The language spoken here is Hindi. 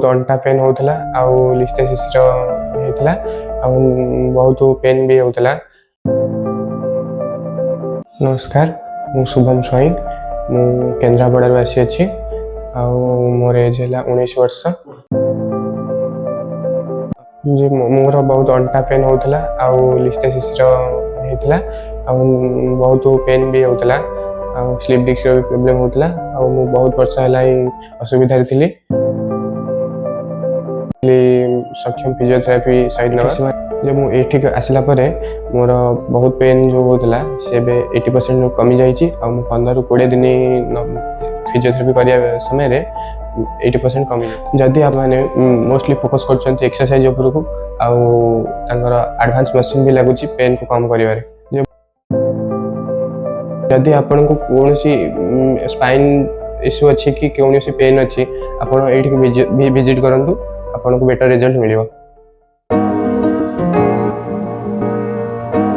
अंटा पेन होता लिस्थेसिस होता बहुत पेन भी होता। नमस्कार, मु शुभम स्वाई, मु केन्द्रापड़ा आसी अच्छी मोर एज है 19 वर्ष। मोर बहुत अंटा पेन होता लिस्थेसिस होता बहुत पेन भी होता स्लीप डिस्क भी प्रॉब्लम होता मु बहुत वर्ष है असुविधा थी। सक्षम फिजियोथेरापी साइड ना जब मुझे आसला मोर बहुत पेन जो होता से 80% कमी जाइए 15-20 दिन फिजियोथेरापी करने समय 80% कमी। जदि आप मोस्टली फोकस कर एक्सरसाइज उपरकू एडवांस मशीन भी लगुच पेन को कम कर। जदि आपन को कौन सी स्पाइन इश्यू अच्छी कि कौन सी पेन अच्छी आप विजिट करूँ आपको बेटर रिजल्ट मिल।